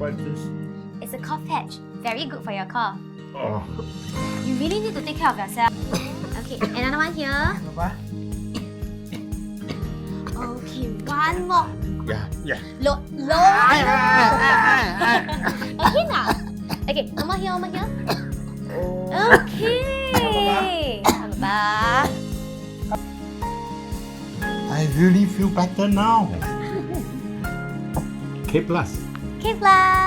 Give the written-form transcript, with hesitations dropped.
What is this? It's a cough patch. Very good for your cough. Oh. You really need to take care of yourself. Okay, another one here. Papa? Okay, one more. Yeah. Low. Okay now. Okay, one more here. Okay. Papa. I really feel better now. K+. Okay, plus.